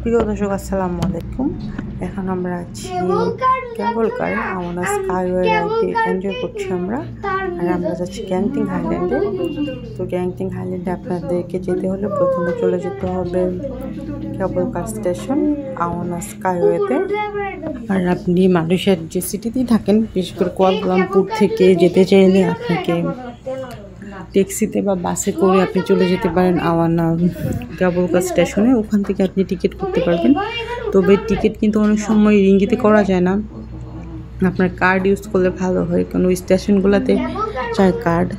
প্রিয় দর্শক আসসালামু আলাইকুম। এখন আমরা আছি কেবল কার আমরা স্কাইওয়ে রাইডে এনজয় করছি আমরা। আর আমরা যাচ্ছি গ্যাংটিং হাইল্যান্ডে। তো গ্যাংটিং হাইল্যান্ডে আপনাদেরকে যেতে হলে প্রথমে চলে যেতে হবে কেবল কার স্টেশন আওয়ানা স্কাইওয়েতে। আর আপনি মালয়েশিয়ার যে সিটিতেই থাকেন, বিশেষ করে কুয়ালালামপুর থেকে যেতে চাইলে আপনাকে ট্যাক্সিতে বা বাসে করে আপনি চলে যেতে পারেন আওয়ানা কেবল কার স্টেশনে। ওখান থেকে আপনি টিকিট করতে পারবেন। তবে টিকিট কিন্তু অনেক সময় রিঙ্গিতে করা যায় না, আপনার কার্ড ইউজ করলে ভালো হয়, কারণ ওই স্টেশনগুলোতে চায় কার্ড,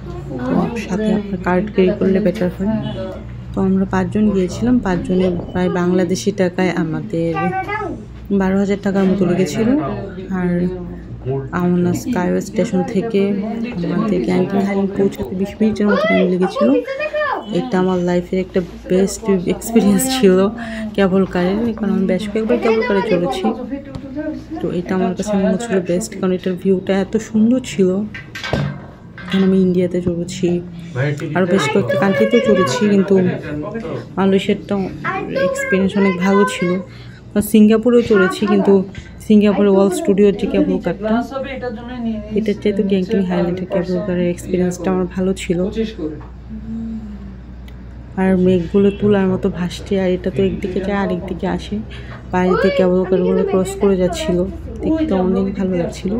তো সাথে আপনার কার্ড ক্যারি করলে বেটার হয়। তো আমরা 5 জন গিয়েছিলাম, 5 জনে প্রায় বাংলাদেশি টাকায় আমাদের 12,000 টাকার মতো লেগেছিল। আর আওয়ানা স্কাইওয়ে স্টেশন থেকে আমাদের গ্যাংটিং হাইল্যান্ড পৌঁছাতে 20 মিনিটের মতো টাইম লেগেছিল। এটা আমার লাইফের একটা বেস্ট এক্সপিরিয়েন্স ছিল কেবল কারের, কারণ আমি বেশ কয়েকবার কেবল কারে চলেছি। তো এটা আমার কাছে মনে হচ্ছিল বেস্ট, কারণ এটার ভিউটা এত সুন্দর ছিল। কারণ আমি ইন্ডিয়াতে চলেছি, আরও বেশ কয়েকটা কান্ট্রিতেও চলেছি, কিন্তু মালয়েশিয়ারটা এক্সপিরিয়েন্স অনেক ভালো ছিল। সিঙ্গাপুরেও চলেছি, কিন্তু সিঙ্গাপুরে ওয়ার্ল্ড স্টুডিওর যে কেবল কারটা, এটার চাইতে গ্যাংটিং হাইল্যান্ডের কেবল কারের এক্সপিরিয়েন্সটা আমার ভালো ছিল। আর মেঘগুলো তুলার মতো ভাসছে, আর এটা তো একদিকে যায় আরেকদিকে আসে, বাইরে থেকে কেবল কারগুলো ক্রস করে যাচ্ছিল, দেখতে অনেক ভালো লাগছিল।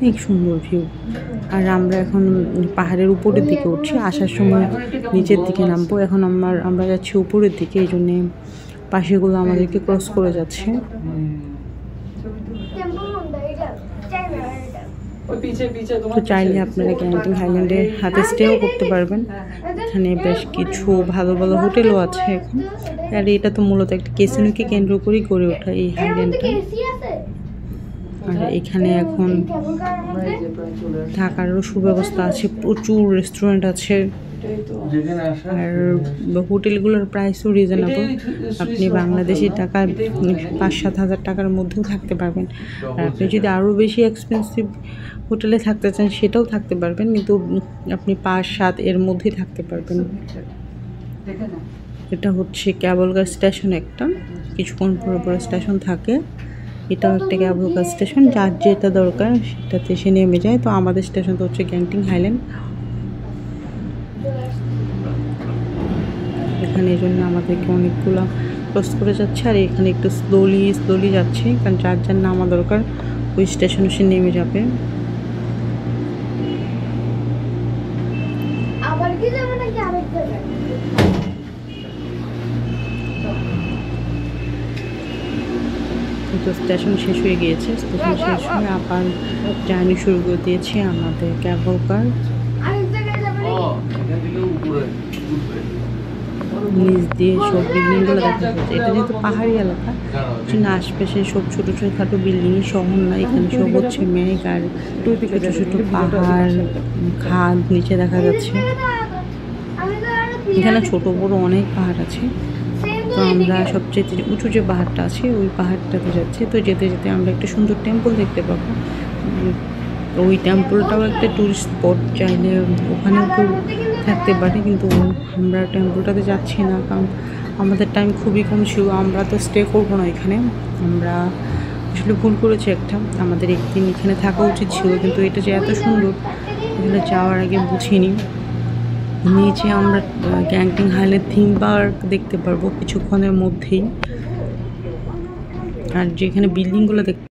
অনেক সুন্দর ভিউ। আর আমরা এখন পাহাড়ের উপরের দিকে উঠছি, আসার সময় নিচের দিকে নামবো। এখন আমরা যাচ্ছি উপরের দিকে, এই জন্যে পাশেগুলো আমাদেরকে ক্রস করে যাচ্ছে। তো চাইলে আপনারা গ্যাংটিং হাইল্যান্ডে হাতে স্টেও করতে পারবেন। এখানে বেশ কিছু ভালো ভালো হোটেলও আছে এখন। আর এটা তো মূলত একটা ক্যাসিনোকে কেন্দ্র করেই গড়ে ওঠা এই হাইল্যান্ডটা। আর এখানে এখন থাকারও সুব্যবস্থা আছে, প্রচুর রেস্টুরেন্ট আছে। আর হোটেলগুলোর প্রাইসও রিজনেবল, আপনি বাংলাদেশি টাকায় 5-7 হাজার টাকার মধ্যেও থাকতে পারবেন। আর আপনি যদি আরও বেশি এক্সপেন্সিভ হোটেলে থাকতে চান সেটাও থাকতে পারবেন, কিন্তু আপনি 5-7 এর মধ্যেই থাকতে পারবেন। এটা হচ্ছে কেবল কার স্টেশন, একটা কিছুক্ষণ পরে পরে স্টেশন থাকে। এটাও একটা কেবল কার স্টেশন, যার যেটা দরকার সেটাতে সে নেমে যায়। তো আমাদের স্টেশন তো হচ্ছে গ্যাংটিং হাইল্যান্ড। এখানে এই জন্য আমাদেরকে অনেকগুলো ক্রস করে যাচ্ছে, আর এখানে একটু স্লোলি যাচ্ছে, কারণ যার নামা দরকার ওই স্টেশনে সে নেমে যাবে। তো স্টেশন শেষ হয়ে গিয়েছে, স্টেশন শেষ হয়ে আবার জার্নি শুরু করে দিয়েছে আমাদের কেবল কার। নিচ দিয়ে সব বিল্ডিংগুলো দেখা যাচ্ছে। এটা যেহেতু পাহাড়ি এলাকা, সেখানে আশপাশে সব ছোটো ছোটোখাটো বিল্ডিং, শহর না, এখানে সব হচ্ছে মেঘ আর ছোটো ছোটো পাহাড়, খাদ নিচে দেখা যাচ্ছে। এখানে ছোট বড় অনেক পাহাড় আছে। তো আমরা সবচেয়ে উঁচু যে পাহাড়টা আছে ওই পাহাড়টাতে যাচ্ছি। তো যেতে যেতে আমরা একটা সুন্দর টেম্পল দেখতে পাবো। ওই টেম্পলটাও একটা টুরিস্ট স্পট, চাইলে ওখানেও কেউ থাকতে পারে, কিন্তু আমরা টেম্পলটাতে যাচ্ছি না, কারণ আমাদের টাইম খুবই কম ছিল। আমরা তো স্টে করবো না এখানে, আমরা আসলে ভুল করেছি একটা, আমাদের একদিন এখানে থাকা উচিত ছিল, কিন্তু এটা যে এত সুন্দর এখানে যাওয়ার আগে বুঝিনি। নিচে আমরা গ্যাংটিং হাইল্যান্ড থিম পার্ক দেখতে পারবো কিছুক্ষণের মধ্যেই। আর যেখানে বিল্ডিংগুলো